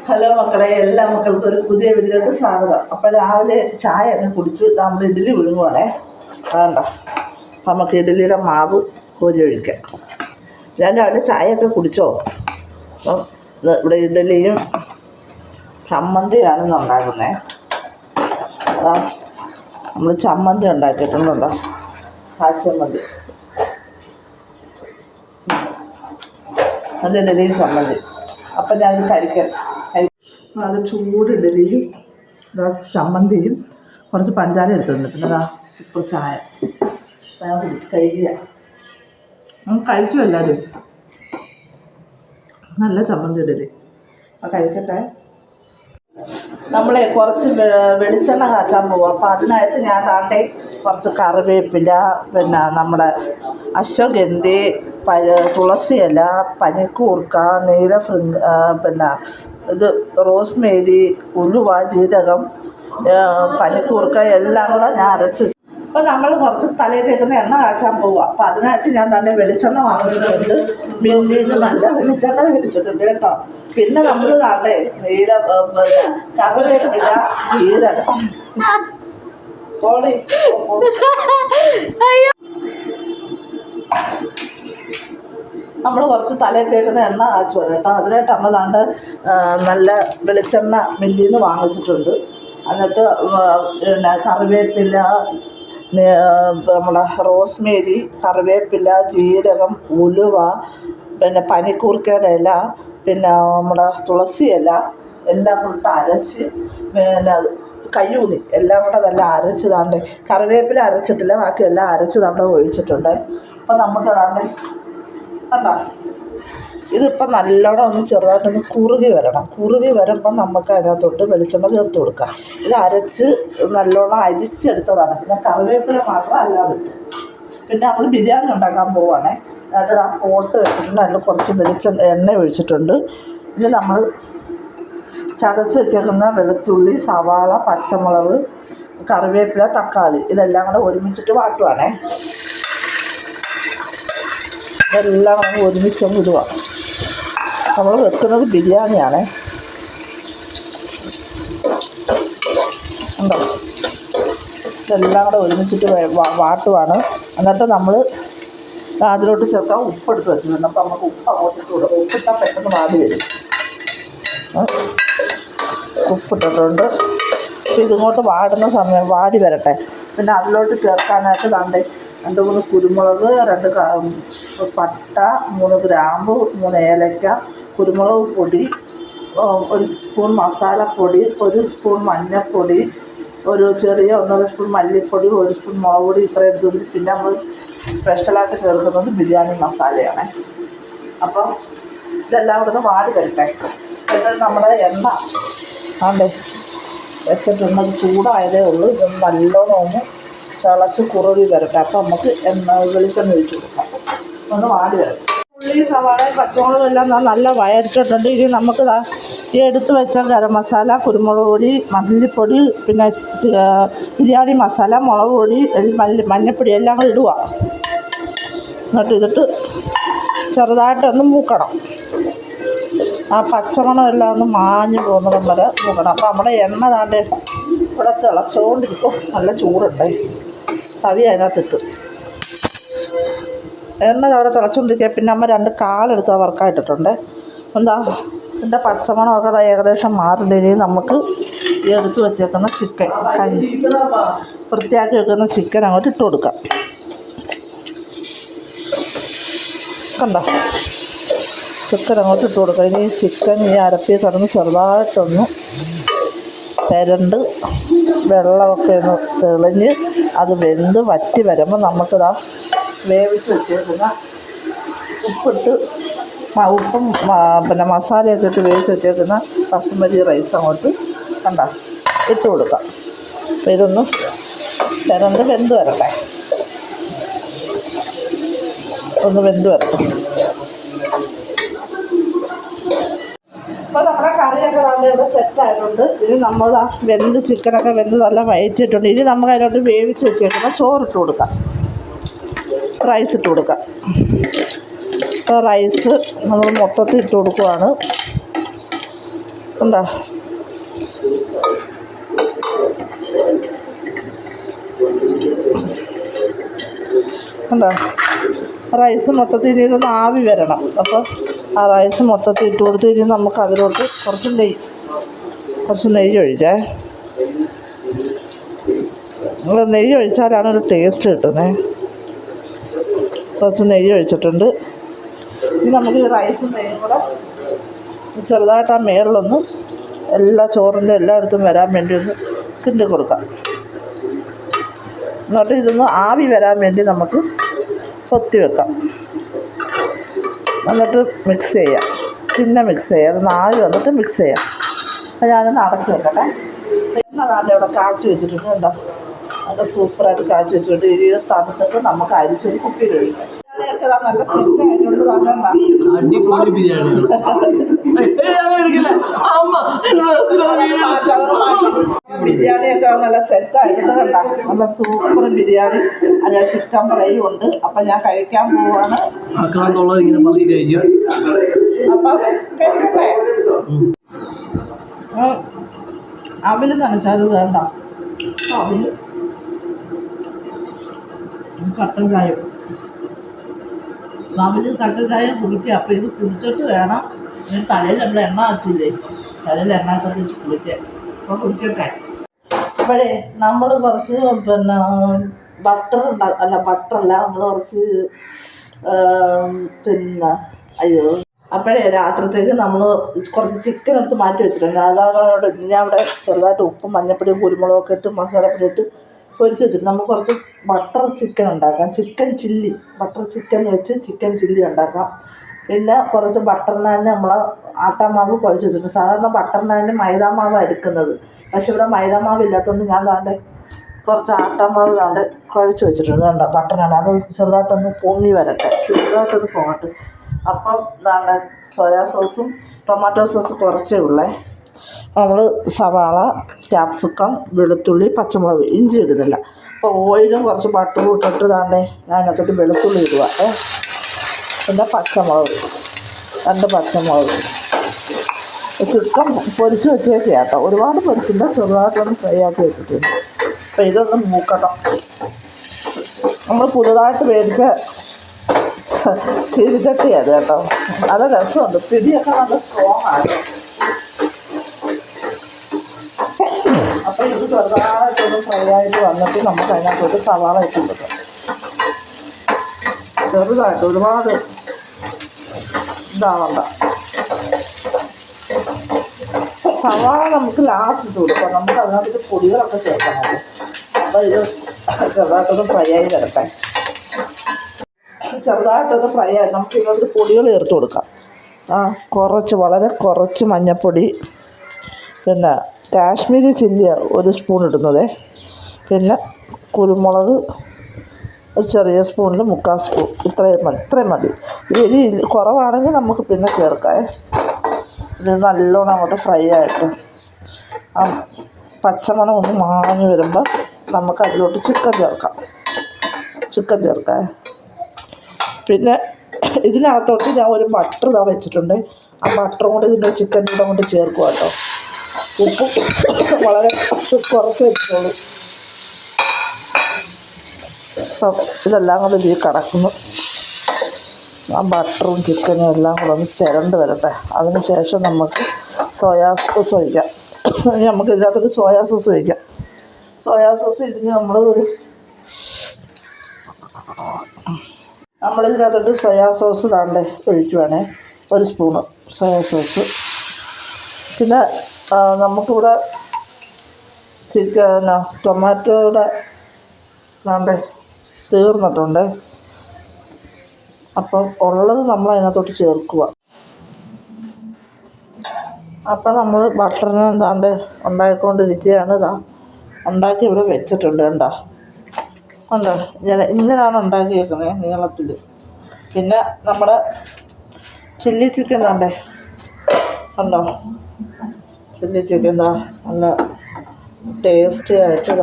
Hello മക്കളെ, എല്ലാ മക്കൾക്കും ഒരു പുതിയ വീഡിയോയിലോട്ട് സ്വാഗതം. അപ്പോൾ രാവിലെ ചായ ഒക്കെ കുടിച്ച് നമ്മൾ ഇഡ്ഡലി വിഴുങ്ങുവാണേ. വേണ്ട, നമുക്ക് ഇഡ്ഡലിയുടെ മാവ് കോരി ഒഴിക്കാം. ഞാൻ രാവിലെ ചായയൊക്കെ കുടിച്ചോ? അപ്പം ഇവിടെ ഇഡ്ഡലിയും ചമ്മന്തിയാണ് ഉണ്ടാക്കുന്നത്. അതാ നമ്മൾ ചമ്മന്തി ഉണ്ടാക്കിയിട്ടുണ്ടോ? ആ ചമ്മന്തി, നല്ല ഇഡ്ഡലിയും ചമ്മന്തി. അപ്പം ഞാൻ കഴിക്കാം. നല്ല ചൂട് ഇഡ്ഡലിയും ചമ്മന്തിയും കുറച്ച് പഞ്ചാര എടുത്തിട്ടുണ്ട്. പിന്നെ അതാ സൂപ്പർ ചായ കഴിക്കുക. കഴിച്ചു എല്ലാവരും. നല്ല ചമ്മന്തി ഇഡ്ഡലി കഴിക്കട്ടെ. നമ്മളെ കുറച്ച് വെളിച്ചെണ്ണ കാച്ചാൻ പോവുക. അപ്പോൾ അതിനായിട്ട് ഞാൻ താണ്ടെ കുറച്ച് കറിവേപ്പില, പിന്നെ നമ്മുടെ അശ്വഗന്ധി, തുളസി ഇല, പനിക്കൂർക്ക, പിന്നെ ഇത് റോസ്മേരി, ഉലുവ, ജീരകം, പനിക്കൂർക്ക എല്ലാം കൂടെ ഞാൻ അരച്ച്. അപ്പോൾ നമ്മൾ കുറച്ച് തലയിൽ തേക്കുന്ന എണ്ണ കാച്ചാൻ പോവുക. അപ്പോൾ അതിനായിട്ട് ഞാൻ തന്നെ വെളിച്ചെണ്ണ വാങ്ങിച്ചിട്ടുണ്ട്. മില്ലിൽ നിന്ന് നല്ല വെളിച്ചെണ്ണ മേടിച്ചിട്ടുണ്ട് കേട്ടോ. പിന്നെ നമ്മൾ താണ്ടെ കറിവേപ്പില, ജീരകം, നമ്മൾ കുറച്ച് തലയിൽ തേക്കുന്ന എണ്ണ കാച്ചു കേട്ടോ. അതിനായിട്ട് നമ്മൾ താണ്ട് നല്ല വെളിച്ചെണ്ണ മില്ലിൽ നിന്ന് വാങ്ങിച്ചിട്ടുണ്ട്. എന്നിട്ട് പിന്നെ കറിവേപ്പില, നമ്മുടെ റോസ്മേരി, കറിവേപ്പില, ജീരകം, ഉലുവ, പിന്നെ പനിക്കൂർക്കയുടെ ഇല, പിന്നെ നമ്മുടെ തുളസി ഇല എല്ലാം കൂടെ അരച്ച്, പിന്നെ കയ്യൂന്നി എല്ലാം കൂടെ നല്ല അരച്ച് താണ്ട്, കറിവേപ്പില അരച്ചിട്ടില്ല, ബാക്കി എല്ലാം അരച്ച് താണ്ട് ഒഴിച്ചിട്ടുണ്ട്. അപ്പം നമുക്ക് താണ്ട് കണ്ടോ, ഇതിപ്പം നല്ലോണം ഒന്ന് ചെറുതായിട്ടൊന്ന് കുറുകി വരണം. കുറുകി വരുമ്പം നമുക്ക് അതിനകത്തോട്ട് വെളിച്ചെണ്ണ ചേർത്ത് കൊടുക്കാം. ഇത് അരച്ച് നല്ലോണം അരിച്ചെടുത്തതാണ്. പിന്നെ കറിവേപ്പില മാത്രം അല്ലാതെ. പിന്നെ നമ്മൾ ബിരിയാണി ഉണ്ടാക്കാൻ പോവുകയാണേ. എന്നിട്ട് ആ പോട്ട് വെച്ചിട്ടുണ്ട്. അതിൽ കുറച്ച് എണ്ണ ഒഴിച്ചിട്ടുണ്ട്. ഇത് നമ്മൾ ചതച്ച് വെച്ചേക്കുന്ന വെളുത്തുള്ളി, സവാള, പച്ചമുളക്, കറിവേപ്പില, തക്കാളി ഇതെല്ലാം കൂടെ ഒരുമിച്ചിട്ട് വാട്ടുവാണേ. ഇതെല്ലാം നമ്മൾ ഒരുമിച്ചൊന്ന് ഇടുക. നമ്മൾ വെക്കുന്നത് ബിരിയാണിയാണേ. ഉണ്ടോ? ഇതെല്ലാം കൂടെ ഒരുമിച്ചിട്ട് വാട്ടുവാണ്. എന്നിട്ട് നമ്മൾ അതിലോട്ട് ചേർക്കാൻ ഉപ്പെടുത്ത് വെച്ചിട്ടുണ്ട്. അപ്പോൾ നമുക്ക് ഉപ്പ് അങ്ങോട്ട് ഇട്ട് കൊടുക്കാം. ഉപ്പിട്ടാൽ പെട്ടെന്ന് വാടി വരും. ഉപ്പിട്ടിട്ടുണ്ട്. അപ്പോൾ ഇതിങ്ങോട്ട് വാടുന്ന സമയം വാടി വരട്ടെ. പിന്നെ അതിലോട്ട് ചേർക്കാനായിട്ട് ദാണ്ടെ 2-3 കുരുമുളക്, 2 പട്ട, 3 ഗ്രാമ്പു, 3 ഏലക്ക, കുരുമുളക് പൊടി, 1 സ്പൂൺ മസാലപ്പൊടി, 1 സ്പൂൺ മഞ്ഞൾപ്പൊടി, ഒരു ചെറിയ 1.5 സ്പൂൺ മല്ലിപ്പൊടി, 1 സ്പൂൺ മുളക് പൊടി, ഇത്ര എടുത്തതിൽ. പിന്നെ നമ്മൾ സ്പെഷ്യലായിട്ട് ചേർക്കുന്നത് ബിരിയാണി മസാലയാണ്. അപ്പം ഇതെല്ലാം കൂടെ വാടി വരട്ടെ. എന്നിട്ട് നമ്മുടെ എണ്ണ ആണ്ടേ വെച്ചിട്ടുള്ളത് ചൂടായതേ ഉള്ളൂ. ഇത് നല്ലോണം ഒന്ന് തിളച്ച് കുറുകി വരട്ടെ. അപ്പം നമുക്ക് വെളിച്ചെണ്ണ ഒഴിച്ച് കൊടുക്കാം. ഒന്ന് വാടി വരട്ടെ. ഉള്ളി, സവാള, പച്ചമുളകും എല്ലാം നല്ല വയറ്റിട്ടുണ്ട്. ഇനി നമുക്ക് ഈ എടുത്ത് വെച്ച ഗരം മസാല, കുരുമുളക് പൊടി, മല്ലിപ്പൊടി, പിന്നെ ബിരിയാണി മസാല, മുളക് പൊടി, മഞ്ഞൾപ്പൊടി എല്ലാം കൂടി ഇടുക. എന്നിട്ട് ഇതിട്ട് ചെറുതായിട്ടൊന്ന് മൂക്കണം. ആ പച്ചമണം എല്ലാം ഒന്ന് മാഞ്ഞ് പോകുന്നിടം വരെ മൂക്കണം. അപ്പോൾ നമ്മുടെ എണ്ണ താണ്ടെ ഇവിടെ തിളച്ചുകൊണ്ടിരിക്കും. നല്ല ചൂടുണ്ട്. തവി അതിനകത്തിട്ട് എണ്ണ അവിടെ തിളച്ചുകൊണ്ടിരിക്കുക. പിന്നെ നമ്മൾ 2 കാലെടുത്ത് വറുക്കായിട്ടിട്ടുണ്ട്. എന്താ ഇതിൻ്റെ പച്ചമണമൊക്കെ ഏകദേശം മാറില്ല. നമുക്ക് എടുത്ത് വെച്ചേക്കുന്ന ചിക്കൻ, വൃത്തിയാക്കി വെക്കുന്ന ചിക്കൻ അങ്ങോട്ട് ഇട്ട് കൊടുക്കാം. കണ്ടോ, ചിക്കൻ അങ്ങോട്ട് ഇട്ട് കൊടുക്കാം. ഇനി ചിക്കൻ ഈ അരപ്പിൽ കിടന്ന് ചെറുതായിട്ടൊന്ന് പെരണ്ട് വെള്ളമൊക്കെ ഒന്ന് തെളിഞ്ഞ് അത് വെന്ത് വറ്റി വരുമ്പോൾ നമുക്കിതാ വേവിച്ച് വെച്ചേക്കുന്ന ഉപ്പും പിന്നെ മസാലയൊക്കെ ഇട്ട് വേവിച്ച് വെച്ചേക്കുന്ന ബസുമതി റൈസ് അങ്ങോട്ട് കണ്ടോ ഇട്ട് കൊടുക്കാം. അപ്പോൾ ഇതൊന്ന് പെരണ്ട് വെന്ത് വരട്ടെ. ഒന്ന് വെന്ത് വരട്ടെ. അപ്പോൾ നമ്മുടെ കറിയൊക്കെ നല്ല ഇവിടെ സെറ്റായിട്ടുണ്ട്. ഇനി നമ്മൾ ചിക്കനൊക്കെ വെന്ത് നല്ല വയറ്റിയിട്ടുണ്ട്. ഇനി നമുക്ക് അതിലോട്ട് വേവിച്ച് വെച്ചേക്കുന്ന ചോറിട്ട് കൊടുക്കാം, റൈസ് ഇട്ട് കൊടുക്കാം. അപ്പോൾ റൈസ് നമ്മൾ മൊത്തത്തിൽ ഇട്ട് കൊടുക്കുവാണ്. ഉണ്ടോ? ഉണ്ടോ? റൈസ് മൊത്തത്തിൽ ഇതൊന്ന് ആവി വരണം. അപ്പോൾ ആ റൈസ് മൊത്തത്തിൽ ഇട്ട് കൊടുത്ത് കഴിഞ്ഞാൽ നമുക്ക് അതിലോട്ട് കുറച്ച് നെയ്യ് ഒഴിച്ചേ. നമ്മൾ നെയ്യ് ഒഴിച്ചാലാണ് ഒരു ടേസ്റ്റ് കിട്ടുന്നത്. കുറച്ച് നെയ്യ് ഒഴിച്ചിട്ടുണ്ട്. ഇനി നമുക്ക് ഈ റൈസും നെയ്യും കൂടെ ചെറുതായിട്ട് ആ മേളിലൊന്ന് എല്ലാ ചോറിൻ്റെ എല്ലായിടത്തും വരാൻ വേണ്ടി ഒന്ന് കിണ്ടി കൊടുക്കാം. എന്നിട്ട് ഇതൊന്ന് ആവി വരാൻ വേണ്ടി നമുക്ക് പൊത്തി വെക്കാം. എന്നിട്ട് മിക്സ് ചെയ്യാം. പിന്നെ മിക്സ് ചെയ്യാം. അതൊന്ന് ആവി വന്നിട്ട് മിക്സ് ചെയ്യാം. അപ്പോൾ ഞാനൊന്ന് അടച്ച് വെക്കട്ടെ. പിന്നെ അതാണ്ട് ഇവിടെ കാച്ചി വെച്ചിട്ടുണ്ട്. കേട്ടോ, നല്ല സൂപ്പറായിട്ട് കാച്ചി വെച്ചിട്ടുണ്ട്. ഇത് തണുത്തിട്ട് നമുക്ക് അരിച്ചൊരു കുപ്പിയിൽ ഒഴിക്കാം. നല്ല സെറ്റായിട്ടുണ്ട്. അടിപൊളി ബിരിയാണി. ബിരിയാണിയൊക്കെ നല്ല സെറ്റായിട്ടുണ്ട്. കണ്ട, നല്ല സൂപ്പർ ബിരിയാണി. അതിൽ ചിക്കൻ ഫ്രൈയും ഉണ്ട്. അപ്പം ഞാൻ കഴിക്കാൻ പോവാണ്. ഇങ്ങനെ പറഞ്ഞു കഴിഞ്ഞു. അപ്പം കഴിക്കട്ടെ. അവിൽ നനച്ചാലും വേണ്ട. അവിൽ കട്ടൻ ചായം, അവിൽ കട്ടൻ ചായം കുടിക്കുക. അപ്പോൾ ഇത് കുടിച്ചിട്ട് വേണം. തലയിൽ നമ്മൾ എണ്ണ വെച്ചില്ലേ, തലയിൽ എണ്ണ വെച്ച് കുളിക്കുക. അപ്പോൾ കുടിക്കട്ടെ. അപ്പോഴേ നമ്മൾ കുറച്ച് പിന്നെ ബട്ടറല്ല, നമ്മൾ കുറച്ച് പിന്നെ അപ്പോഴേ രാത്രിത്തേക്ക് നമ്മൾ കുറച്ച് ചിക്കൻ എടുത്ത് മാറ്റി വെച്ചിട്ടുണ്ട്. അതാണ് ഞാൻ അവിടെ ചെറുതായിട്ട് ഉപ്പും മഞ്ഞപ്പൊടിയും കുരുമുളകൊക്കെ ഇട്ട് മസാലപ്പൊടി ഇട്ട് പൊരിച്ച് വെച്ചിട്ട് നമുക്ക് കുറച്ച് ബട്ടർ ചിക്കൻ ഉണ്ടാക്കാം. ചിക്കൻ ചില്ലി, ബട്ടർ ചിക്കൻ വെച്ച് ചിക്കൻ ചില്ലി ഉണ്ടാക്കാം. പിന്നെ കുറച്ച് ബട്ടർ നാനിന് നമ്മൾ ആട്ടാമാവ് കുഴച്ച് വെച്ചിട്ടുണ്ട്. സാധാരണ ബട്ടർ നാനിന് മൈദാമാവ് എടുക്കുന്നത്. പക്ഷെ ഇവിടെ മൈദാമാവ് ഇല്ലാത്തതുകൊണ്ട് ഞാൻ താണ്ടെ കുറച്ച് ആട്ടാമാവ് താണ്ടെ കുഴച്ച് വെച്ചിട്ടുണ്ട്. കണ്ടോ, ബട്ടർ നാൻ അത് ചെറുതായിട്ടൊന്ന് പൊങ്ങി വരട്ടെ, ചെറുതായിട്ടൊന്ന് പോകട്ടെ. അപ്പം താണ്ടെ സോയാ സോസും ടൊമാറ്റോ സോസും കുറച്ചേ ഉള്ളേ. നമ്മൾ സവാള, ക്യാപ്സിക്കം, വെളുത്തുള്ളി, പച്ചമുളക്, ഇഞ്ചി ഇടുന്നില്ല. അപ്പോൾ ഓയിലും കുറച്ച് ബട്ടറും ഇട്ടിട്ട് താണ്ടെ ഞാൻ അതിനകത്തോട്ട് വെളുത്തുള്ളി ഇടുക. പിന്നെ പച്ചമുളക്, 2 പച്ചമുളക്. ചിക്കൻ പൊരിച്ച് വെച്ചേക്ക് കേട്ടോ, ഒരുപാട് പൊരിച്ചില്ല, ചെറുതായിട്ടൊന്ന് ഫ്രൈ ആക്കി വെച്ചിട്ടുണ്ട്. അപ്പോൾ ഇതൊന്ന് മൂക്കണം. നമ്മൾ പുതുതായിട്ട് മേടിച്ച ചീനിച്ചട്ടി അത് കേട്ടോ, നല്ല രസമുണ്ട്. പിടിയൊക്കെ നല്ല സ്ട്രോങ് ആണ്. അപ്പോൾ ഇത് ചെറുതായിട്ടൊന്ന് ഫ്രൈ ആയിട്ട് വന്നിട്ട് നമുക്ക് അതിനകത്തോട്ട് സവാള ഇട്ട് കൊടുക്കാം. ചെറുതായിട്ട്, ഒരുപാട് ഇതാവണ്ട. സവാള നമുക്ക് ലാസ്റ്റ് ഇട്ട് കൊടുക്കാം. നമുക്ക് അതിനകത്ത് പൊടികളൊക്കെ ചേർക്കണം. അപ്പോൾ ഇത് ചെറുതായിട്ടൊന്ന് ഫ്രൈ ആയി വരട്ടെ. ചെറുതായിട്ടൊന്ന് ഫ്രൈ ആയി നമുക്ക് ഇതിനകത്ത് പൊടികൾ ചേർത്ത് കൊടുക്കാം. വളരെ കുറച്ച് മഞ്ഞൾപ്പൊടി, പിന്നെ കാശ്മീരി ചില്ലി 1 സ്പൂൺ ഇടുന്നത്, പിന്നെ കുരുമുളക് ഒരു ചെറിയ സ്പൂണിൽ 3/4 സ്പൂൺ. ഇത്രയും മതി. എരി കുറവാണെങ്കിൽ നമുക്ക് പിന്നെ ചേർക്കാം. ഇത് നല്ലോണം അങ്ങോട്ട് ഫ്രൈ ആയിട്ട് ആ പച്ചമണം ഒന്ന് മാഞ്ഞ് വരുമ്പോൾ നമുക്ക് അതിലോട്ട് ചിക്കൻ ചേർക്കാം. പിന്നെ ഇതിനകത്തോട്ട് ഞാൻ ഒരു ബട്ടർ വെച്ചിട്ടുണ്ട്. ആ ബട്ടറും കൂടെ ഇതിൻ്റെ ചിക്കൻ്റെ കൂടെ കൊണ്ട് ചേർക്കുക കേട്ടോ. ഉപ്പ് വളരെ കുറച്ച് വെച്ചോളൂ. ഇതെല്ലാം കൂടെ ഇതിൽ കിടക്കുന്നു. ആ ബട്ടറും ചിക്കനും എല്ലാം കൂടെ ഒന്ന് ചിരണ്ട് വരട്ടെ. അതിന് ശേഷം നമുക്ക് സോയാ സോസ് ഒഴിക്കാം. നമുക്ക് ഇതിനകത്തൊരു സോയാ സോസ് ഒഴിക്കാം. സോയാ സോസ് ഇതിന് നമ്മളിതിനകത്തോട്ട് സോയാ സോസ് താണ്ടെ ഒഴിക്കുവാണേ, 1 സ്പൂണ് സോയാ സോസ്. പിന്നെ നമുക്കിവിടെ ടൊമാറ്റോയുടെ താണ്ടെ തീർന്നിട്ടുണ്ട്. അപ്പം ഉള്ളത് നമ്മൾ അതിനകത്തോട്ട് ചേർക്കുക. അപ്പം നമ്മൾ ബട്ടറിന് താണ്ടെ ഉണ്ടാക്കിക്കൊണ്ടിരിക്കുകയാണ്. ഉണ്ടാക്കി ഇവിടെ വെച്ചിട്ടുണ്ട്. കണ്ടോ, ഇങ്ങനെയാണ് ഉണ്ടാക്കിയേക്കുന്നത്, നീളത്തിൽ. പിന്നെ നമ്മുടെ ചില്ലി ചിക്കൻ താണ്ടെ കണ്ടോ, ചില്ലി ചിക്കൻ നല്ല ടേസ്റ്റി ആയിട്ട്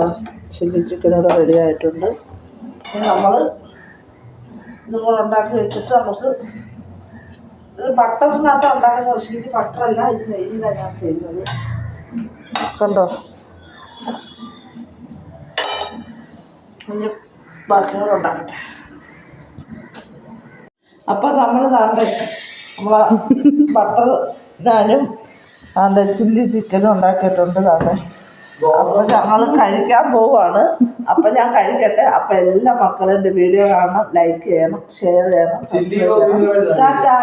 ചില്ലി ചിക്കൻ ഇവിടെ റെഡി ആയിട്ടുണ്ട്. നമ്മൾ ഇതുകൂടെ ഉണ്ടാക്കി വെച്ചിട്ട് നമുക്ക് ഇത് ബട്ടറിനകത്ത് ഉണ്ടാക്കുന്ന പക്ഷേ ഇത് ബട്ടറല്ല, ഇത് നെയ്യിലാണ് ഞാൻ ചെയ്യുന്നത്. കണ്ടോ? ബാക്കിയോടെ ഉണ്ടാക്കട്ടെ. അപ്പം നമ്മൾ താണ്ടെ നമ്മളെ ബട്ടർ ഞാനും താണ്ടെ ചില്ലി ചിക്കനും ഉണ്ടാക്കിയിട്ടുണ്ട് താണ്ടെ. അപ്പം ഞങ്ങൾ കഴിക്കാൻ പോവാണ്. അപ്പം ഞാൻ കഴിക്കട്ടെ. അപ്പം എല്ലാ മക്കളും എൻ്റെ വീഡിയോ കാണണം, ലൈക്ക് ചെയ്യണം, ഷെയർ ചെയ്യണം, സബ്സ്ക്രൈബ് ചെയ്യണം. ടാറ്റാ.